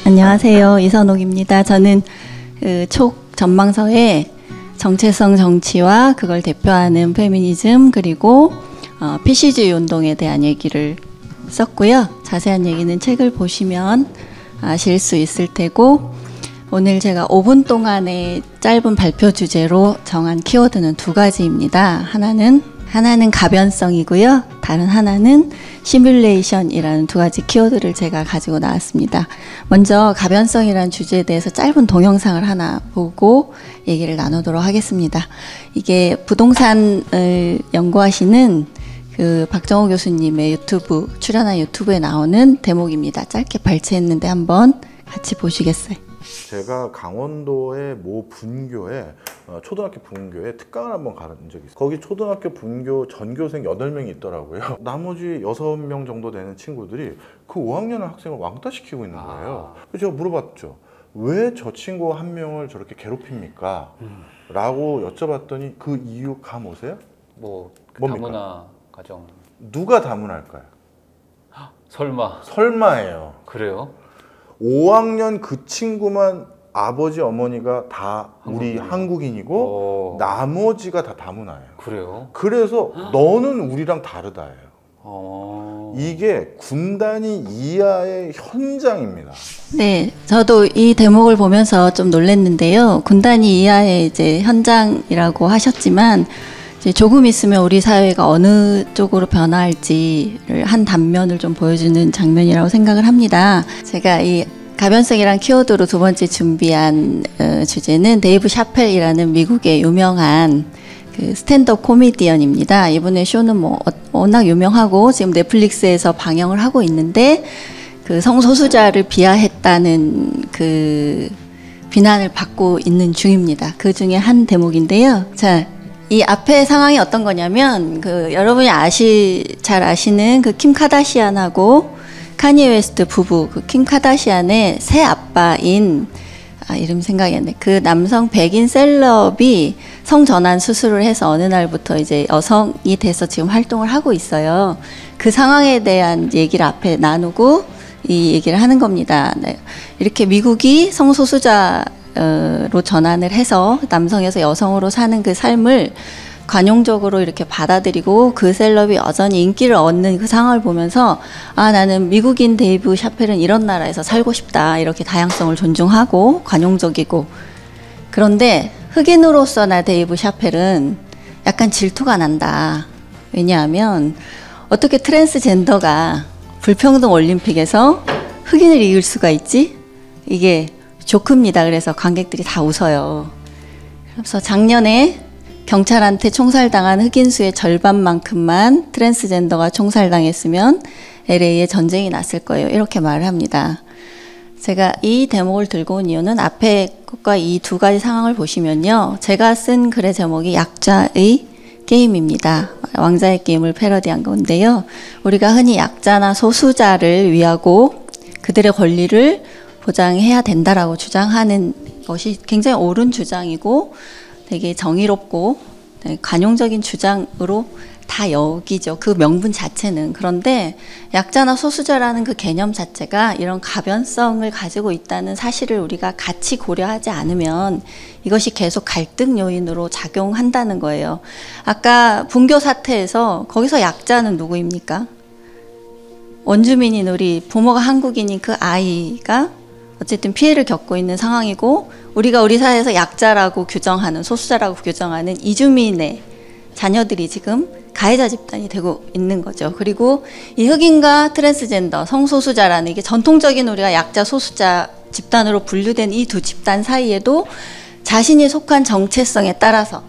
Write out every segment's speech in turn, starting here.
안녕하세요. 이선옥입니다. 저는 촉 전망서에 정체성 정치와 그걸 대표하는 페미니즘 그리고 PC주의 운동에 대한 얘기를 썼고요. 자세한 얘기는 책을 보시면 아실 수 있을 테고, 오늘 제가 5분 동안의 짧은 발표 주제로 정한 키워드는 두 가지입니다. 하나는 가변성이고요. 다른 하나는 시뮬레이션이라는 두 가지 키워드를 제가 가지고 나왔습니다. 먼저 가변성이라는 주제에 대해서 짧은 동영상을 하나 보고 얘기를 나누도록 하겠습니다. 이게 부동산을 연구하시는 그 박정호 교수님의 출연한 유튜브에 나오는 대목입니다. 짧게 발췌했는데 한번 같이 보시겠어요? 제가 강원도의 모 분교에 초등학교 분교에 특강을 한번 가본 적이 있어요. 거기 초등학교 분교 전교생 8명이 있더라고요. 나머지 6명 정도 되는 친구들이 그 5학년 학생을 왕따 시키고 있는 거예요. 그래서 제가 물어봤죠. 왜 저 친구 한 명을 저렇게 괴롭힙니까? 라고 여쭤봤더니 그 이유 감 오세요? 다문화 가정. 누가 다문화일까요? 설마예요. 그래요? 5학년 그 친구만 아버지 어머니가 다 우리 한국인이고 나머지가 다 다문화예요. 그래요? 그래서 너는 우리랑 다르다예요. 이게 군단위 이하의 현장입니다. 네, 저도 이 대목을 보면서 좀 놀랐는데요. 군단위 이하의 이제 현장이라고 하셨지만 이제 조금 있으면 우리 사회가 어느 쪽으로 변화할지를 한 단면을 좀 보여주는 장면이라고 생각을 합니다. 제가 이 가변성이란 키워드로 두 번째 준비한 주제는 데이브 샤펠이라는 미국의 유명한 그 스탠드업 코미디언입니다. 이분의 쇼는 워낙 유명하고 지금 넷플릭스에서 방영을 하고 있는데 그 성소수자를 비하했다는 그 비난을 받고 있는 중입니다. 그 중에 한 대목인데요. 자, 이 앞에 상황이 어떤 거냐면 여러분이 잘 아시는 그 킴 카다시안하고 카니에 웨스트 부부, 그 킴 카다시안의 새 아빠인 이름 생각이 안 나. 그 남성 백인 셀럽이 성전환 수술을 해서 어느 날부터 이제 여성이 돼서 지금 활동을 하고 있어요. 그 상황에 대한 얘기를 앞에 나누고 이 얘기를 하는 겁니다. 네. 이렇게 미국이 성소수자로 전환을 해서 남성에서 여성으로 사는 그 삶을 관용적으로 이렇게 받아들이고 그 셀럽이 여전히 인기를 얻는 그 상황을 보면서 나는 미국인 데이브 샤펠은 이런 나라에서 살고 싶다. 이렇게 다양성을 존중하고 관용적이고. 그런데 흑인으로서 나 데이브 샤펠은 약간 질투가 난다. 왜냐하면 어떻게 트랜스젠더가 불평등 올림픽에서 흑인을 이길 수가 있지? 이게 조크입니다. 그래서 관객들이 다 웃어요. 그래서 작년에 경찰한테 총살당한 흑인 수의 절반만큼만 트랜스젠더가 총살당했으면 LA에 전쟁이 났을 거예요. 이렇게 말을 합니다. 제가 이 대목을 들고 온 이유는 앞에 것과 이 두 가지 상황을 보시면요. 제가 쓴 글의 제목이 약자의 게임입니다. 왕자의 게임을 패러디한 건데요. 우리가 흔히 약자나 소수자를 위하고 그들의 권리를 보장해야 된다라고 주장하는 것이 굉장히 옳은 주장이고 되게 정의롭고 관용적인 주장으로 다 여기죠. 그 명분 자체는. 그런데 약자나 소수자라는 그 개념 자체가 이런 가변성을 가지고 있다는 사실을 우리가 같이 고려하지 않으면 이것이 계속 갈등 요인으로 작용한다는 거예요. 아까 분교 사태에서 거기서 약자는 누구입니까? 원주민인 우리 부모가 한국인인 그 아이가 어쨌든 피해를 겪고 있는 상황이고 우리가 우리 사회에서 약자라고 규정하는 소수자라고 규정하는 이주민의 자녀들이 지금 가해자 집단이 되고 있는 거죠. 그리고 이 흑인과 트랜스젠더, 성소수자라는 이게 전통적인 우리가 약자, 소수자 집단으로 분류된 이 두 집단 사이에도 자신이 속한 정체성에 따라서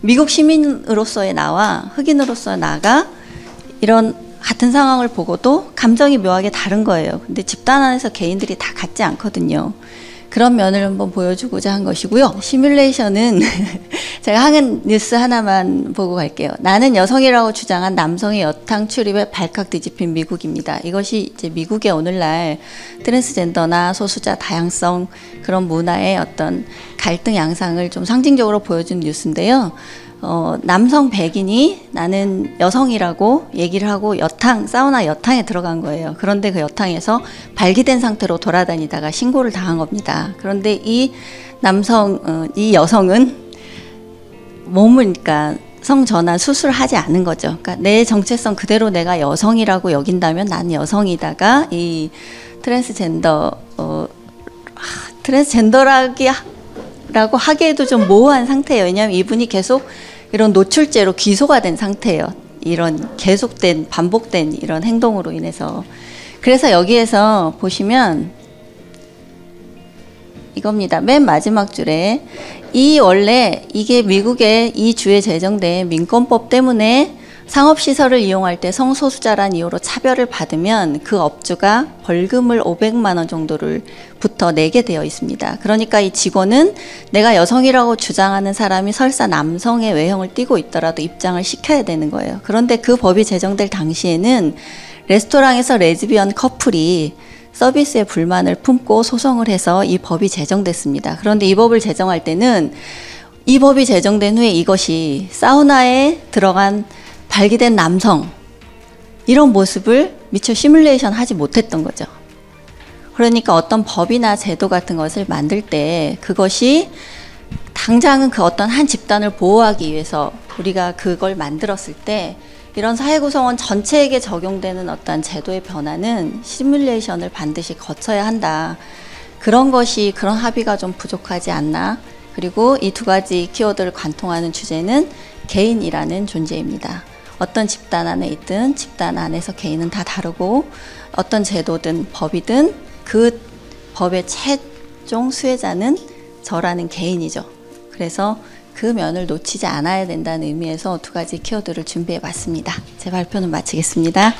미국 시민으로서의 나와 흑인으로서의 나가 이런 같은 상황을 보고도 감정이 묘하게 다른 거예요. 근데 집단 안에서 개인들이 다 같지 않거든요. 그런 면을 한번 보여주고자 한 것이고요. 시뮬레이션은 제가 한은 뉴스 하나만 보고 갈게요. 나는 여성이라고 주장한 남성의 여탕 출입에 발칵 뒤집힌 미국입니다. 이것이 이제 미국의 오늘날 트랜스젠더나 소수자 다양성 그런 문화의 어떤 갈등 양상을 좀 상징적으로 보여준 뉴스인데요. 남성 백인이 나는 여성이라고 얘기를 하고 사우나 여탕에 들어간 거예요. 그런데 그 여탕에서 발기된 상태로 돌아다니다가 신고를 당한 겁니다. 그런데 이 여성은 몸을, 그러니까 성전환 수술을 하지 않은 거죠. 그러니까 내 정체성 그대로 내가 여성이라고 여긴다면 난 여성이다가 이 트랜스젠더라고 하기에도 좀 모호한 상태예요. 왜냐하면 이분이 계속 이런 노출죄로 기소가 된 상태예요. 이런 계속된 반복된 이런 행동으로 인해서. 그래서 여기에서 보시면 이겁니다. 맨 마지막 줄에 원래 이게 미국의 이 주에 제정된 민권법 때문에 상업시설을 이용할 때 성소수자란 이유로 차별을 받으면 그 업주가 벌금을 500만 원 정도를부터 내게 되어 있습니다. 그러니까 이 직원은 내가 여성이라고 주장하는 사람이 설사 남성의 외형을 띠고 있더라도 입장을 시켜야 되는 거예요. 그런데 그 법이 제정될 당시에는 레스토랑에서 레즈비언 커플이 서비스에 불만을 품고 소송을 해서 이 법이 제정됐습니다. 그런데 이 법을 제정할 때는 이 법이 제정된 후에 이것이 사우나에 들어간 발기된 남성 이런 모습을 미처 시뮬레이션 하지 못했던 거죠. 그러니까 어떤 법이나 제도 같은 것을 만들 때 그것이 당장은 그 어떤 한 집단을 보호하기 위해서 우리가 그걸 만들었을 때 이런 사회구성원 전체에게 적용되는 어떤 제도의 변화는 시뮬레이션을 반드시 거쳐야 한다. 그런 합의가 좀 부족하지 않나. 그리고 이 두 가지 키워드를 관통하는 주제는 개인이라는 존재입니다. 어떤 집단 안에 있든 집단 안에서 개인은 다 다르고 어떤 제도든 법이든 그 법의 최종 수혜자는 저라는 개인이죠. 그래서 그 면을 놓치지 않아야 된다는 의미에서 두 가지 키워드를 준비해 봤습니다. 제 발표는 마치겠습니다.